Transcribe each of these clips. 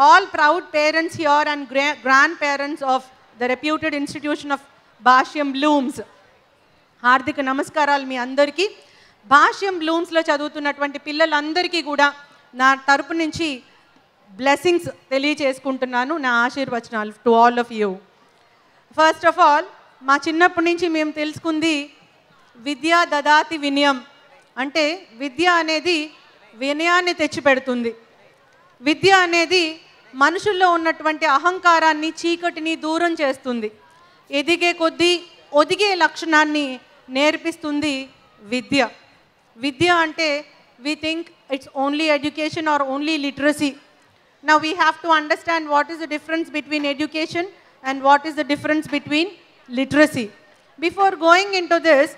all proud parents here and grandparents of the reputed institution of Bhashyam Blooms. హార్దిక నమస్కారాలు మీ అందరికీ. భాష్యం బ్లూమ్స్లో చదువుతున్నటువంటి పిల్లలందరికీ కూడా నా తరపు నుంచి బ్లెస్సింగ్స్ తెలియచేసుకుంటున్నాను, నా ఆశీర్వచనాలు to all of you. First of all, మా చిన్నప్పటి నుంచి మేము తెలుసుకుంది విద్యా దదాతి వినయం, అంటే విద్య అనేది వినయాన్ని తెచ్చిపెడుతుంది. విద్య అనేది మనుషుల్లో ఉన్నటువంటి అహంకారాన్ని, చీకటిని దూరం చేస్తుంది. ఎదిగే కొద్దీ ఒదిగే లక్షణాన్ని నేర్పిస్తుంది విద్య. విద్య అంటే we think it's only education or only literacy. Now we have to understand what is the difference between education and what is the difference between literacy. Before going into this,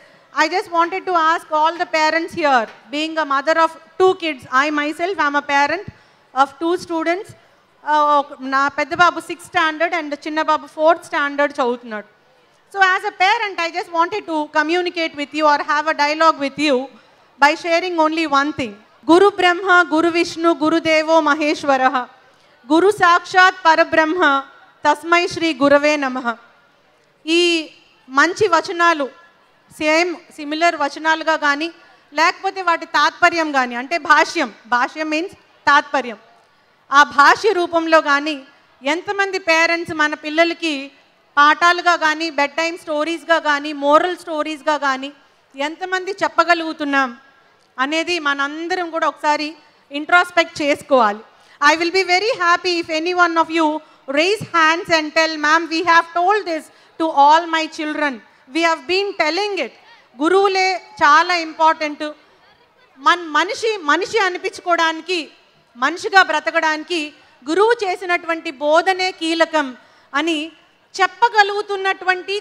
I just wanted to ask all the parents here, being a mother of 2 kids, I myself am a parent of 2 students. Na pedda babu 6th standard and chinna babu 4th standard chavutunnadu. So as a parent, I just wanted to communicate with you or have a dialogue with you by sharing only one thing. Guru Brahma, Guru Vishnu, Guru Devo Maheshwaraha, Guru Sakshat Parabrahma, Tasmai Shri Gurave Namaha. ఈ మంచి వచనాలు similar వచనాలుగా కానీ లేకపోతే వాటి తాత్పర్యం కానీ, అంటే భాష్యం means తాత్పర్యం, ఆ భాష్య రూపంలో కానీ ఎంతమంది పేరెంట్స్ మన పిల్లలకి పాఠాలుగా కానీ, బెడ్ టైమ్ స్టోరీస్గా కానీ, మోరల్ స్టోరీస్గా కానీ ఎంతమంది చెప్పగలుగుతున్నాం అనేది మనందరం కూడా ఒకసారి ఇంట్రాస్పెక్ట్ చేసుకోవాలి. I will be very happy if any one of you raise hands and tell, ma'am we have told this to all my children, we have been telling it. గురువులే చాలా ఇంపార్టెంట్. మనిషి అనిపించుకోవడానికి, మనిషిగా బ్రతకడానికి గురువు చేసినటువంటి బోధనే కీలకం అని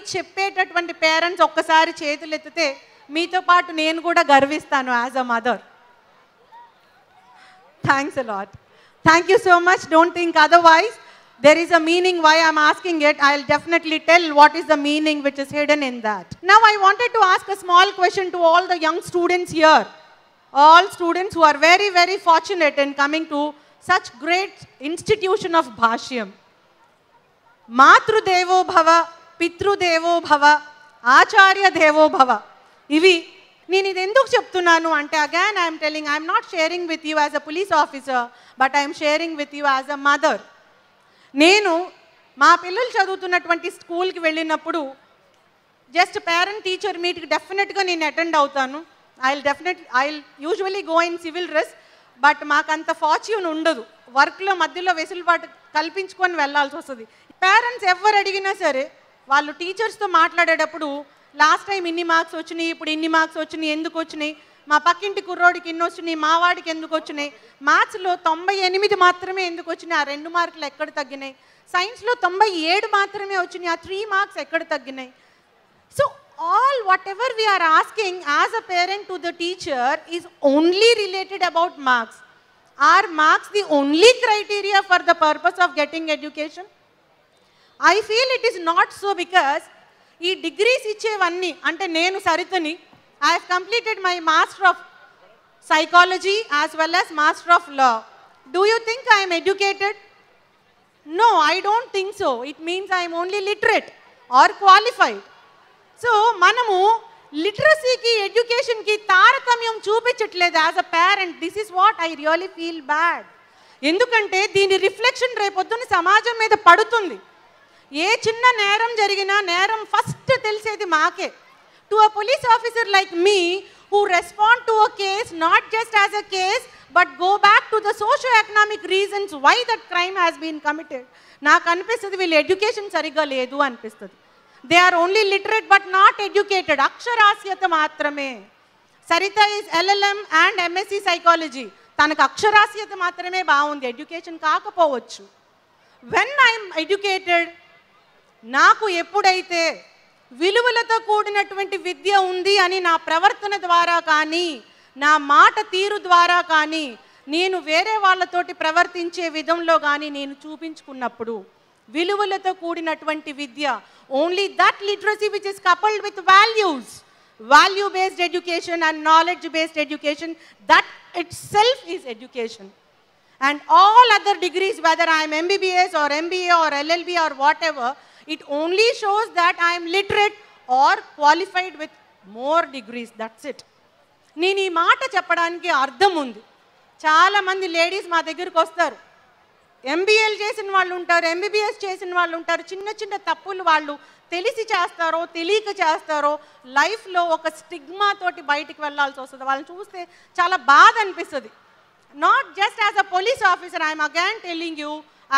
చెప్పేటటువంటి పేరెంట్స్ ఒక్కసారి చేతులు ఎత్తితే మీతో పాటు నేను కూడా గర్విస్తాను as a mother. Thanks a lot. Thank you so much. Don't think otherwise. There is a meaning why I am asking it. I will definitely tell what is the meaning which is hidden in that. Now I wanted to ask a small question to all the young students here. All students who are very, very fortunate in coming to such great institution of Bhashyam. Matrudevo bhava, Pitrudevo bhava, Acharya devo bhava. ఇవి నేను ఇది ఎందుకు చెప్తున్నాను అంటే, again I'm telling, I'm not sharing with you as a police officer, but I'm sharing with you as a mother. నేను మా పిల్లలు చదువుతున్నటువంటి స్కూల్కి వెళ్ళినప్పుడు జస్ట్ పేరెంట్ టీచర్ మీట్కి డెఫినెట్గా నేను అటెండ్ అవుతాను. I will usually go in civil dress, but మాకంత ఫార్చ్యూన్ ఉండదు. వర్క్లో మధ్యలో వెసులుబాటు కల్పించుకొని వెళ్ళాల్సి వస్తుంది. పేరెంట్స్ ఎవరు అడిగినా సరే వాళ్ళు టీచర్స్తో మాట్లాడేటప్పుడు లాస్ట్ టైం ఇన్ని మార్క్స్ వచ్చినాయి, ఇప్పుడు ఇన్ని మార్క్స్ వచ్చినాయి, ఎందుకు వచ్చినాయి, మా పక్కింటి కుర్రోడికి ఎన్ని వచ్చినాయి, మా వాడికి ఎందుకు వచ్చినాయి, మ్యాథ్స్లో 98 మాత్రమే ఎందుకు వచ్చినాయి, ఆ 2 మార్కులు ఎక్కడ తగ్గినాయి, సైన్స్లో 97 మాత్రమే వచ్చినాయి, ఆ 3 మార్క్స్ ఎక్కడ తగ్గినాయి. So all whatever we are asking as a parent to the teacher is only related about marks. Are marks the only criteria for the purpose of getting education? I feel it is not so, because ఈ degrees ఇచ్చేవన్నీ, అంటే నేను సరితని, I have completed my Master of Psychology as well as Master of Law. Do you think I am educated? No, I don't think so. It means I am only literate or qualified. So మనము లిటరసీకి, ఎడ్యుకేషన్కి తారతమ్యం చూపించట్లేదు as a parent. This is what I really feel bad. ఎందుకంటే దీని reflection రేపొద్దున సమాజం మీద పడుతుంది. ఏ చిన్న నేరం జరిగినా నేరం ఫస్ట్ తెలిసేది మాకే. To a police officer like me who respond to a case not just as a case but go back to the socio-economic reasons why that crime has been committed, నాకు అనిపిస్తుంది వీళ్ళు ఎడ్యుకేషన్ సరిగ్గా లేదు అనిపిస్తుంది. They are only literate but not educated. అక్షరాస్యత మాత్రమే. Saritha is LLM and MSc Psychology. తనకు అక్షరాస్యత మాత్రమే బాగుంది, ఎడ్యుకేషన్ కాకపోవచ్చు. When I am educated, నాకు ఎప్పుడైతే విలువలతో కూడినటువంటి విద్య ఉంది అని నా ప్రవర్తన ద్వారా కానీ, నా మాట తీరు ద్వారా కానీ, నేను వేరే వాళ్ళతోటి ప్రవర్తించే విధంలో కానీ నేను చూపించుకున్నప్పుడు, విలువలతో కూడినటువంటి విద్య, only that literacy which is coupled with values, value based education and knowledge based education, that itself is education. And all other degrees, whether I am MBBS or MBA or LLB or whatever, it only shows that I am literate or qualified with more degrees. That's it. నేను ఈ మాట చెప్పడానికి అర్థం ఉంది. చాలామంది ladies మా దగ్గరికి వస్తారు, ఎంబీఏలు చేసిన వాళ్ళు ఉంటారు, ఎంబీబీఎస్ చేసిన వాళ్ళు ఉంటారు. చిన్న చిన్న తప్పులు వాళ్ళు తెలిసి చేస్తారో తెలియక చేస్తారో లైఫ్లో ఒక స్టిగ్మా తోటి బయటికి వెళ్ళాల్సి వస్తుంది. వాళ్ళని చూస్తే చాలా బాధ అనిపిస్తుంది. Not just as a police officer, I am again telling you,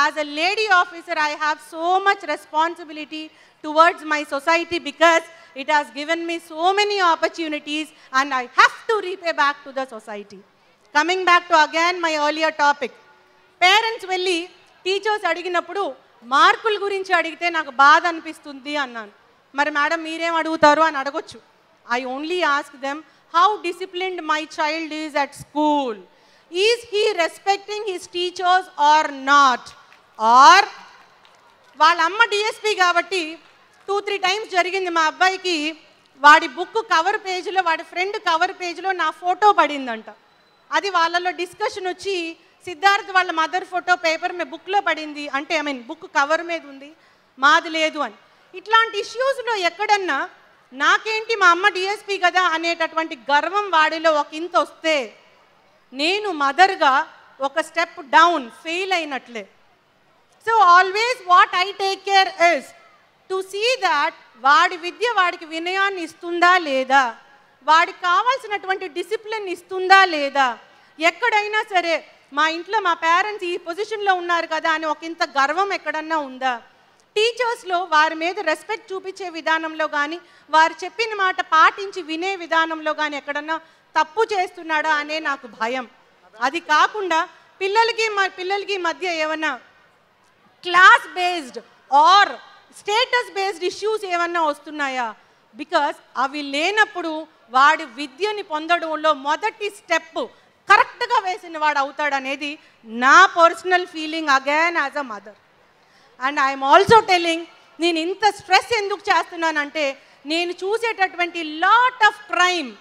as a lady officer, I have so much responsibility towards my society because it has given me so many opportunities and I have to repay back to the society. Coming back to again my earlier topic, parents వెళ్ళి teachers అడిగినప్పుడు మార్కుల గురించి అడిగితే నాకు బాధ అనిపిస్తుంది అన్నాను. మరి మేడం మీరేం అడుగుతారు అని అడగొచ్చు. I only ask them, how disciplined my child is at school. Is he respecting his teachers or not? Or వాళ్ళ అమ్మ డిఎస్పీ కాబట్టి 2-3 టైమ్స్ జరిగింది మా అబ్బాయికి వాడి బుక్ కవర్ పేజ్లో వాడి ఫ్రెండ్ కవర్ పేజ్లో నా ఫోటో పడిందంట. అది వాళ్ళలో డిస్కషన్ వచ్చి సిద్ధార్థ్ వాళ్ళ మదర్ ఫోటో పేపర్ మీద బుక్లో పడింది అంటే బుక్ కవర్ మీద ఉంది మాది లేదు అని. ఇట్లాంటి ఇష్యూస్లో ఎక్కడన్నా నాకేంటి మా అమ్మ డిఎస్పీ కదా అనేటటువంటి గర్వం వాడిలో ఒక ఇంత వస్తే నేను మదర్గా ఒక స్టెప్ డౌన్ ఫెయిల్ అయినట్లే. So always what I take care is to see that వాడి విద్య వాడికి వినయాన్ని ఇస్తుందా లేదా, వాడికి కావాల్సినటువంటి డిసిప్లిన్ ఇస్తుందా లేదా. ఎక్కడైనా సరే మా ఇంట్లో మా పేరెంట్స్ ఈ పొజిషన్లో ఉన్నారు కదా అని ఒక ఇంత గర్వం ఎక్కడన్నా ఉందా. టీచర్స్లో వారి మీద రెస్పెక్ట్ చూపించే విధానంలో కానీ వారు చెప్పిన మాట పాటించి వినే విధానంలో కానీ ఎక్కడన్నా తప్పు చేస్తున్నాడా అనే నాకు భయం. అది కాకుండా పిల్లలకి మధ్య ఏమన్నా class based or status based issues ఏమన్నా వస్తున్నాయా. బికాస్ అవి లేనప్పుడు వాడి విద్యని పొందడంలో మొదటి స్టెప్ కరెక్ట్గా వేసిన వాడు అవుతాడనేది నా personal feeling again as a mother. And I'm also telling, నేను ఇంత స్ట్రెస్ ఎందుకు చేస్తున్నానంటే నేను చూసేటటువంటి lot of crime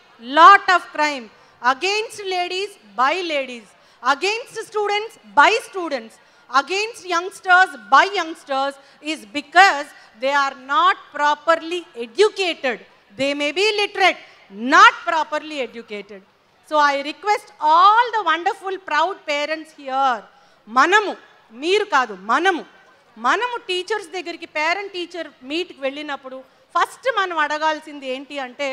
against ladies by ladies, against students by students, against youngsters by youngsters is because they are not properly educated. They may be literate, not properly educated. So I request all the wonderful proud parents here, మీరు కాదు మనము teachers దగ్గరికి parent teacher మీట్కి వెళ్ళినప్పుడు first మనం అడగాల్సింది ఏంటి అంటే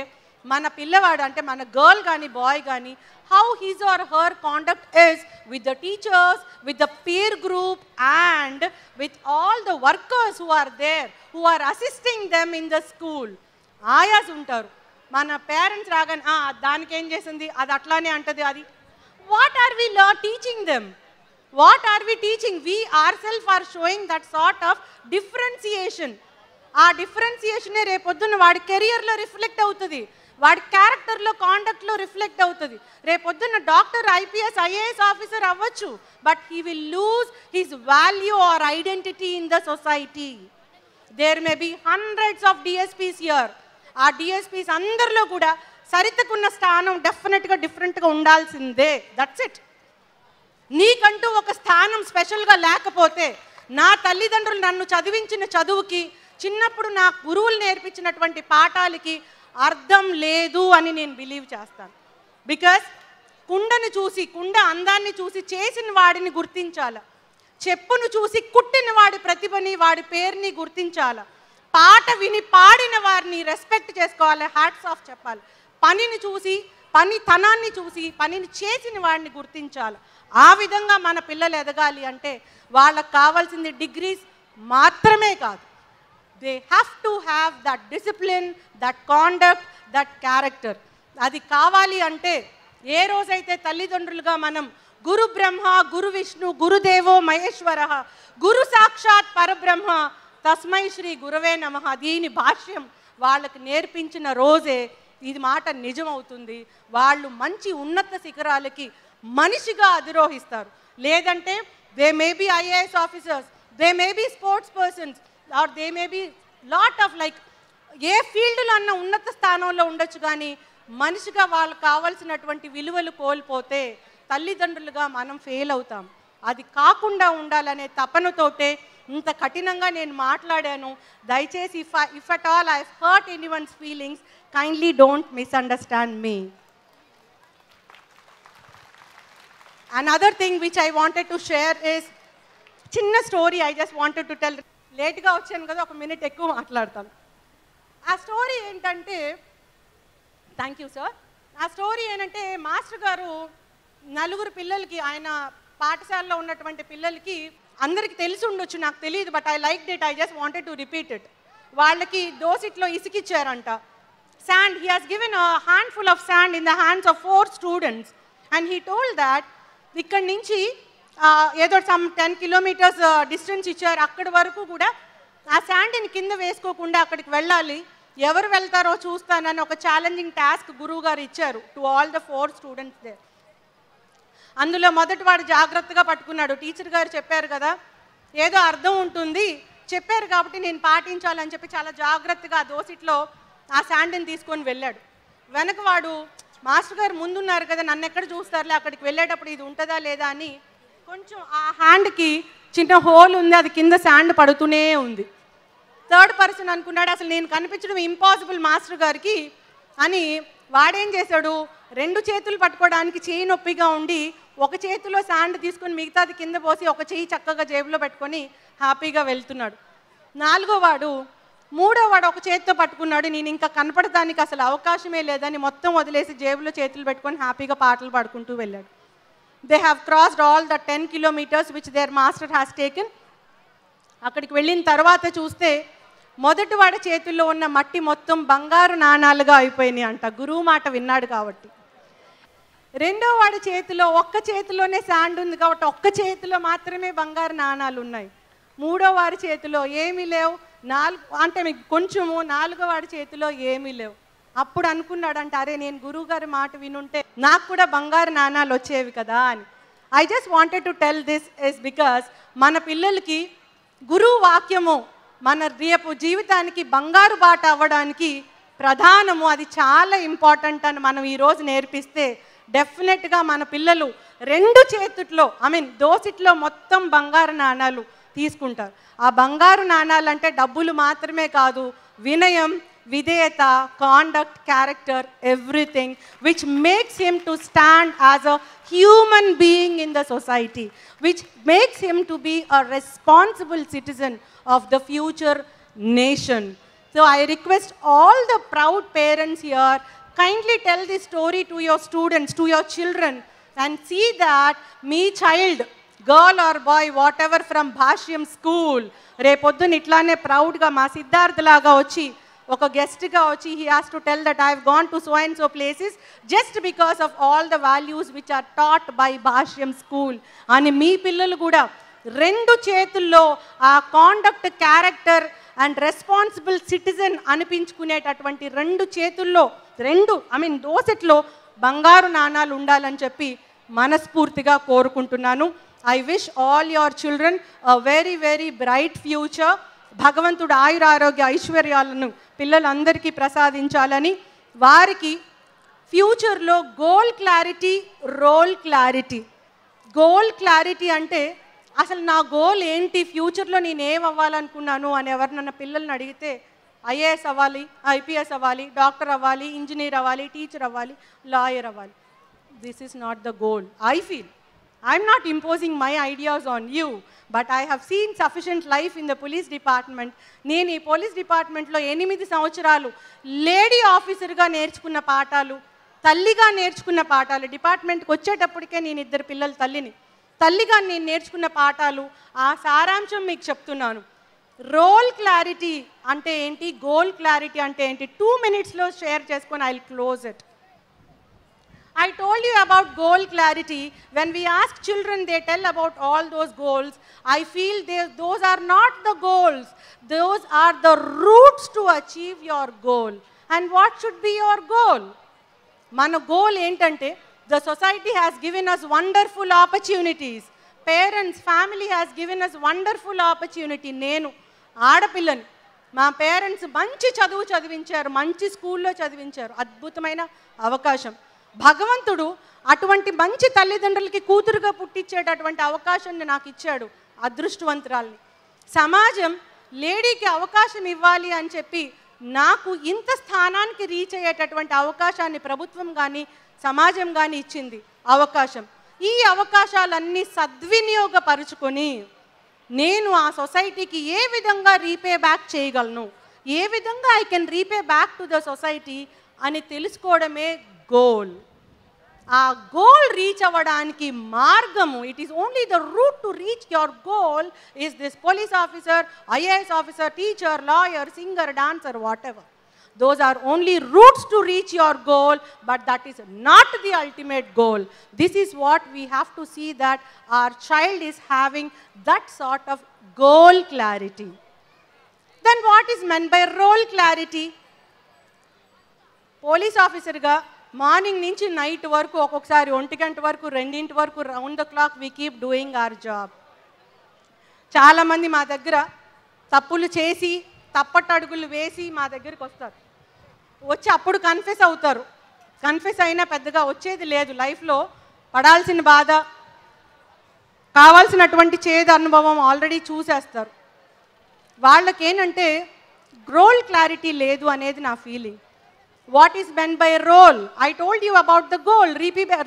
మన పిల్లవాడు అంటే మన గర్ల్ కానీ బాయ్ కానీ how his or her conduct is with the teachers, with the peer group and with all the workers who are there, who are assisting them in the school. ఆయాస్ ఉంటారు, మన పేరెంట్స్ రాగానే దానికి ఏం చేసింది అది అట్లానే అంటది. అది what are we teaching them, what are we teaching? We are self are showing that sort of differentiation. ఆ డిఫరెన్సియేషనే రేపొద్దున వాడి కెరియర్లో రిఫ్లెక్ట్ అవుతుంది, వాడి క్యారెక్టర్లో కాండక్ట్లో రిఫ్లెక్ట్ అవుతుంది. రేపొద్దున్న డాక్టర్ ఐపీఎస్ ఐఏఎస్ ఆఫీసర్ అవ్వచ్చు, but he will lose his value or identity in the society. There may be hundreds of DSPs here. ఆ డిఎస్పీస్ అందరిలో కూడా సరితకున్న స్థానం డెఫినెట్గా డిఫరెంట్గా ఉండాల్సిందే. That's it. నీకంటూ ఒక స్థానం స్పెషల్గా లేకపోతే నా తల్లిదండ్రులు నన్ను చదివించిన చదువుకి చిన్నప్పుడు నా గురువులు నేర్పించినటువంటి పాఠాలకి అర్థం లేదు అని నేను బిలీవ్ చేస్తాను. బికాస్ కుండను చూసి కుండ అందాన్ని చూసి చేసిన వాడిని గుర్తించాల, చెప్పును చూసి కుట్టిన వాడి ప్రతిభని వాడి పేరుని గుర్తించాల, పాట విని పాడిన వారిని రెస్పెక్ట్ చేసుకోవాలి, హ్యాట్స్ ఆఫ్ చెప్పాలి. పనిని చూసి పనితనాన్ని చూసి పనిని చేసిన వాడిని గుర్తించాలి. ఆ విధంగా మన పిల్లలు ఎదగాలి అంటే వాళ్ళకు కావాల్సింది డిగ్రీస్ మాత్రమే కాదు. They have to have that discipline, that conduct, that character. అది కావాలి అంటే ఏ రోజైతే తల్లిదండ్రులుగా మనం గురు బ్రహ్మ గురు విష్ణు గురుదేవో మహేశ్వర గురు సాక్షాత్ పరబ్రహ్మ తస్మై శ్రీ గురవే నమః దీని భాష్యం వాళ్ళకి నేర్పించిన రోజే ఇది మాట నిజమవుతుంది. వాళ్ళు మంచి ఉన్నత శిఖరాలకి మనిషిగా అధిరోహిస్తారు. లేదంటే they may be IAS officers, they may be sports persons or they may be lot of like a ఫీల్డ్లో అన్న ఉన్నత స్థానంలో ఉండొచ్చు, కానీ మనిషిగా వాళ్ళకు కావాల్సినటువంటి విలువలు కోల్పోతే తల్లిదండ్రులుగా మనం ఫెయిల్ అవుతాం. అది కాకుండా ఉండాలనే తపనతోటే ఇంత కఠినంగా నేను మాట్లాడాను. దయచేసి if at all I hurt anyone's feelings, kindly don't misunderstand me. Another thing which I wanted to share is చిన్న story I just wanted to tell. లేట్గా వచ్చాను కదా, ఒక మినిట్ ఎక్కువ మాట్లాడతాను. ఆ స్టోరీ ఏంటంటే, థ్యాంక్ యూ సార్. ఆ స్టోరీ ఏంటంటే, మాస్టర్ గారు నలుగురు పిల్లలకి, ఆయన పాఠశాలలో ఉన్నటువంటి పిల్లలకి, అందరికి తెలిసి ఉండొచ్చు, నాకు తెలియదు, but I like it, I just wanted to repeat it. వాళ్ళకి దోసిట్లో ఇసుకిచ్చారంట, sand. He has given a handful of sand in the hands of 4 students and he told that ఇక్కడి నుంచి ఏదో సమ్ 10 కిలోమీటర్స్ డిస్టెన్స్ ఇచ్చారు, అక్కడి వరకు కూడా ఆ శాండ్ని కింద వేసుకోకుండా అక్కడికి వెళ్ళాలి, ఎవరు వెళ్తారో చూస్తానని ఒక ఛాలెంజింగ్ టాస్క్ గురువు గారు ఇచ్చారు to all the 4 students they. అందులో మొదటి వాడు జాగ్రత్తగా పట్టుకున్నాడు. టీచర్ గారు చెప్పారు కదా, ఏదో అర్థం ఉంటుంది, చెప్పారు కాబట్టి నేను పాటించాలని చెప్పి చాలా జాగ్రత్తగా ఆ దోసిట్లో ఆ శాండ్ని తీసుకొని వెళ్ళాడు. వెనక వాడు, మాస్టర్ గారు ముందున్నారు కదా, నన్ను ఎక్కడ చూస్తారులే, అక్కడికి వెళ్ళేటప్పుడు ఇది ఉంటుందా లేదా అని కొంచెం ఆ హ్యాండ్కి చిన్న హోల్ ఉంది, అది కింద శాండ్ పడుతూనే ఉంది. థర్డ్ పర్సన్ అనుకున్నాడు, అసలు నేను కనిపించడం ఇంపాసిబుల్ మాస్టర్ గారికి అని. వాడేం చేశాడు, 2 చేతులు పట్టుకోవడానికి చేయి నొప్పిగా ఉండి ఒక చేతిలో శాండ్ తీసుకొని మిగతాది కింద పోసి ఒక చేయి చక్కగా జేబులో పెట్టుకొని హ్యాపీగా వెళ్తున్నాడు. 4వ వాడు, 3వ వాడు ఒక చేతితో పట్టుకున్నాడు, నేను ఇంకా కనపడటానికి అసలు అవకాశమే లేదని మొత్తం వదిలేసి జేబులో చేతులు పెట్టుకొని హ్యాపీగా పాటలు పాడుకుంటూ వెళ్ళాడు. They have crossed all the 10 kilometers which there master has taken. అక్కడికి వెళ్ళిన తర్వాత చూస్తే మొదటి వాడి చేతుల్లో ఉన్న మట్టి మొత్తం బంగారు నాణాలుగా అయిపోయినాయి అంట, గురువు మాట విన్నాడు కాబట్టి. 2వ వాడి చేతిలో ఒక్క చేతిలోనే శాండ్ ఉంది కాబట్టి ఒక్క చేతిలో మాత్రమే బంగారు నాణాలు ఉన్నాయి. 3వ వాడి చేతిలో ఏమీ లేవు, 4 అంటే మీకు కొంచెము, 4వ వాడి చేతిలో ఏమీ లేవు. అప్పుడు అనుకున్నాడంట, అరే నేను గురువు గారి మాట వినుంటే నాకు కూడా బంగారు నాణాలు వచ్చేవి కదా అని. I just wanted to tell this is because మన పిల్లలకి గురువు వాక్యము మన రేపు జీవితానికి బంగారు బాట అవ్వడానికి ప్రధానము, అది చాలా ఇంపార్టెంట్ అని మనం ఈరోజు నేర్పిస్తే డెఫినెట్గా మన పిల్లలు 2 చేతుల్లో దోసిట్లో మొత్తం బంగారు నాణాలు తీసుకుంటారు. ఆ బంగారు నాణాలు అంటే డబ్బులు మాత్రమే కాదు, వినయం, విధేయత, conduct, character, everything which makes him to stand as a human being in the society, which makes him to be a responsible citizen of the future nation. So I request all the proud parents here, kindly tell this story to your students, to your children, and see that me child, girl or boy, whatever from Bhashyam school, రేపొద్దున ఇట్లానే ప్రౌడ్గా మా సిద్ధార్థ్ లాగా వచ్చి ఒక గెస్ట్గా వచ్చి he has to tell that I have gone to so and so places just because of all the values which are taught by Bhashyam school అని మీ పిల్లలు కూడా 2 చేతుల్లో ఆ conduct, character and responsible citizen అనిపించుకునేటటువంటి 2 చేతుల్లో దోసెట్లో బంగారు నాణాలు ఉండాలని చెప్పి మనస్ఫూర్తిగా కోరుకుంటున్నాను. I wish all your children a very very bright future. భగవంతుడు ఆయురారోగ్య ఐశ్వర్యాలను పిల్లలందరికీ ప్రసాదించాలని, వారికి ఫ్యూచర్లో goal clarity, role clarity. Goal clarity అంటే అసలు నా గోల్ ఏంటి, ఫ్యూచర్లో నేను ఏం అవ్వాలనుకున్నాను అని ఎవరినన్నా పిల్లల్ని అడిగితే ఐఏఎస్ అవ్వాలి, ఐపీఎస్ అవ్వాలి, డాక్టర్ అవ్వాలి, ఇంజనీర్ అవ్వాలి, టీచర్ అవ్వాలి, లాయర్ అవ్వాలి. This is not the goal. I feel I'm not imposing my ideas on you, but I have seen sufficient life in the police department. నేను ఈ పోలీస్ డిపార్ట్మెంట్లో 8 సంవత్సరాలు లేడీ ఆఫీసర్గా నేర్చుకున్న పాఠాలు, తల్లిగా నేర్చుకున్న పాఠాలు, డిపార్ట్మెంట్కి వచ్చేటప్పటికే నేను 2 పిల్లల తల్లిగా నేను నేర్చుకున్న పాఠాలు, ఆ సారాంశం మీకు చెప్తున్నాను. రోల్ క్లారిటీ అంటే ఏంటి, గోల్ క్లారిటీ అంటే ఏంటి, 2 minutesలో షేర్ చేసుకొని I will close it. I told you about goal clarity. When we ask children, they tell about all those goals. I feel those are not the goals. Those are the routes to achieve your goal. And what should be your goal? Mana goal entante, the society has given us wonderful opportunities. Parents, family has given us wonderful opportunity. Nenu ఆడపిల్లని మా parents మంచి చదువు చదివించారు, మంచి స్కూల్లో చదివించారు, అద్భుతమైన అవకాశం. భగవంతుడు అటువంటి మంచి తల్లిదండ్రులకి కూతురుగా పుట్టించేటటువంటి అవకాశాన్ని నాకు ఇచ్చాడు, అదృష్టవంతురాల్ని. సమాజం లేడీకి అవకాశం ఇవ్వాలి అని చెప్పి నాకు ఇంత స్థానానికి రీచ్ అయ్యేటటువంటి అవకాశాన్ని ప్రభుత్వం కానీ సమాజం కానీ ఇచ్చింది అవకాశం. ఈ అవకాశాలన్నీ సద్వినియోగపరుచుకొని నేను ఆ సొసైటీకి ఏ విధంగా రీపే బ్యాక్ చేయగలను, ఏ విధంగా I can repay back to the society అని తెలుసుకోవడమే గోల్. ఆ గోల్ రీచ్ అవ్వడానికి మార్గము, it is only the route to reach your goal is this police officer, IAS officer, teacher, lawyer, singer, dancer, what ever. Those are only routes to reach your goal, but that is not the ultimate goal. This is what we have to see, that our child is having that sort of goal clarity. Then what is meant by role clarity? Police officer ga morning nunchi night varaku okokasari 1 ganta varaku 2 ganta varaku round the clock we keep doing our job. Chaala mandi ma daggara tappulu chesi తప్పటడుగులు వేసి మా దగ్గరికి వస్తారు. వచ్చి అప్పుడు confess అవుతారు. Confess అయినా పెద్దగా వచ్చేది లేదు. లైఫ్లో పడాల్సిన బాధ, కావాల్సినటువంటి చేదు అనుభవం ఆల్రెడీ చూసేస్తారు. వాళ్ళకేంటంటే రోల్ క్లారిటీ లేదు అనేది నా feeling. What is mean by role? I told you about the goal,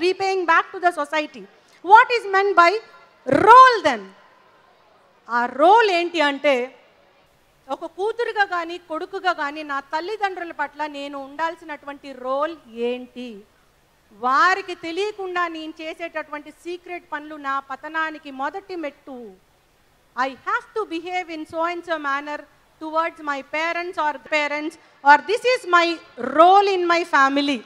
repaying back to the society. What is mean by role then? ఆ రోల్ ఏంటి అంటే, ఒక కూతురుగా కానీ కొడుకుగా కానీ నా తల్లిదండ్రుల పట్ల నేను ఉండాల్సినటువంటి రోల్ ఏంటి? వారికి తెలియకుండా నేను చేసేటటువంటి సీక్రెట్ పనులు నా పతనానికి మొదటి మెట్టు. I have to behave in so and so manner towards my parents or this is my role in my family.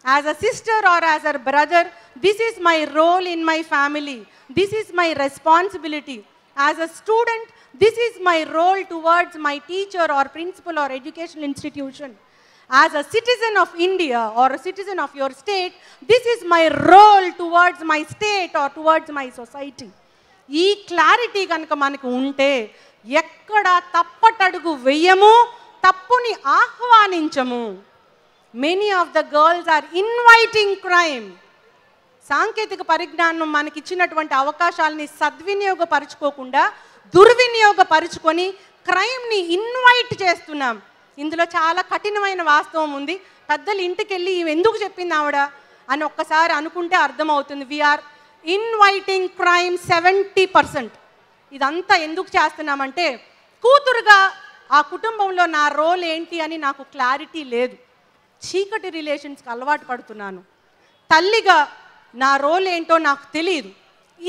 As a sister or as a brother, this is my role in my family. This is my responsibility. As a student, this is my role towards my teacher or principal or educational institution. As a citizen of India or a citizen of your state, this is my role towards my state or towards my society. ఈ clarity కనుక మనకు ఉంటే ఎక్కడ తప్పటడుగు వెయ్యము, తప్పుని ఆహ్వానించము. Many of the girls are inviting crime. సాంకేతిక పరిజ్ఞానం మనకిచ్చినటువంటి అవకాశాలని సద్వినియోగపరచుకోకుండా దుర్వినియోగపరుచుకొని క్రైమ్ని ఇన్వైట్ చేస్తున్నాం. ఇందులో చాలా కఠినమైన వాస్తవం ఉంది. పెద్దలు ఇంటికి వెళ్ళి ఎందుకు చెప్పింది ఆవిడ అని ఒక్కసారి అనుకుంటే అర్థమవుతుంది. We are inviting crime 70%. ఇదంతా ఎందుకు చేస్తున్నామంటే, కూతురుగా ఆ కుటుంబంలో నా రోల్ ఏంటి అని నాకు క్లారిటీ లేదు. చీకటి రిలేషన్స్కి అలవాటు పడుతున్నాను. తల్లిగా నా రోల్ ఏంటో నాకు తెలియదు.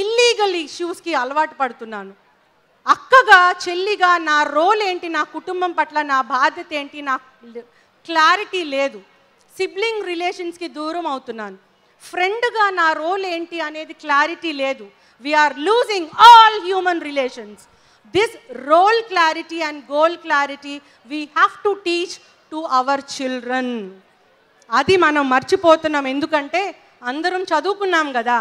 ఇల్లీగల్ ఇష్యూస్కి అలవాటు పడుతున్నాను. అక్కగా చెల్లిగా నా రోల్ ఏంటి, నా కుటుంబం పట్ల నా బాధ్యత ఏంటి నాకు క్లారిటీ లేదు. సిబ్లింగ్ రిలేషన్స్కి దూరం అవుతున్నాను. ఫ్రెండ్గా నా రోల్ ఏంటి అనేది క్లారిటీ లేదు. We are losing all human relations. This role clarity and goal clarity we have to teach to our children. అది మనం మర్చిపోతున్నాం. ఎందుకంటే అందరం చదువుకున్నాం కదా.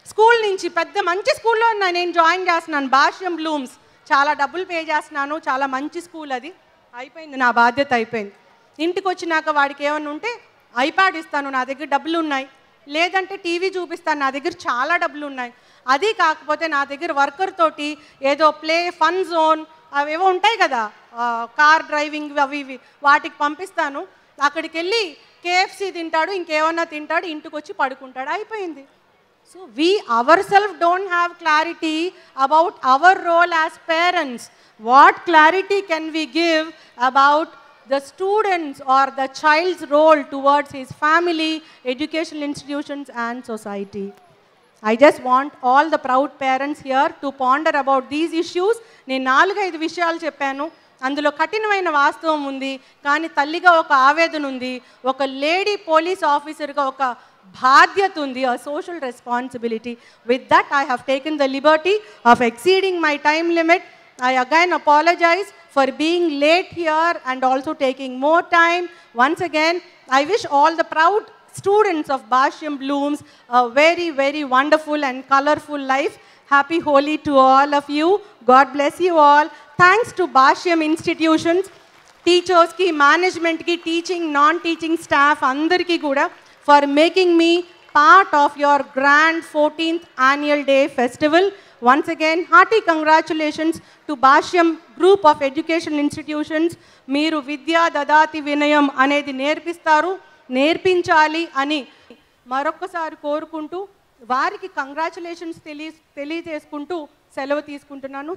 స్కూల్ నుంచి పెద్ద మంచి స్కూల్లో నేను జాయిన్ చేస్తున్నాను, భాష్యం బ్లూమ్స్. చాలా డబ్బులు పే చేస్తున్నాను, చాలా మంచి స్కూల్ అది. అయిపోయింది, నా బాధ్యత అయిపోయింది. ఇంటికి వచ్చినాక వాడికి ఏమన్నా ఉంటే ఐప్యాడ్ ఇస్తాను, నా దగ్గర డబ్బులు ఉన్నాయి. లేదంటే టీవీ చూపిస్తాను, నా దగ్గర చాలా డబ్బులు ఉన్నాయి. అది కాకపోతే నా దగ్గర వర్కర్ తోటి ఏదో ప్లే ఫన్ జోన్ అవేవో ఉంటాయి కదా, కార్ డ్రైవింగ్ అవి ఇవి, వాటికి పంపిస్తాను. అక్కడికి వెళ్ళి KFC తింటాడు, ఇంకేమన్నా తింటాడు, ఇంటికి వచ్చి పడుకుంటాడు, అయిపోయింది. So we ourselves don't have clarity about our role as parents. What clarity can we give about the students or the child's role towards his family, educational institutions and society? I just want all the proud parents here to ponder about these issues. నేను 4-5 విషయాలు చెప్పాను. అందులో కఠినమైన వాస్తవం ఉంది, కానీ తల్లిగా ఒక ఆవేదన ఉంది, ఒక లేడీ పోలీస్ ఆఫీసర్గా ఒక బాధ్యత ఉంది, a social responsibility. With that, I have taken the liberty of exceeding my time limit. I again apologize for being late here and also taking more time. Once again, I wish all the proud students of Bhashyam Blooms a very, very wonderful and colorful life. Happy Holi to all of you. God bless you all. Thanks to Bhashyam institutions, teachers ki, management ki, teaching, non-teaching staff, andarki kuda for making me part of your grand 14th annual day festival. Once again, hearty congratulations to Bhashyam Group of Educational Institutions. మీరు విద్యా దదాతి వినయం అనేది నేర్పించాలి అని మరొకసారి కోరుకుంటూ వారికి congratulations తెలియజేసుకుంటూ సెలవు తీసుకుంటున్నాను.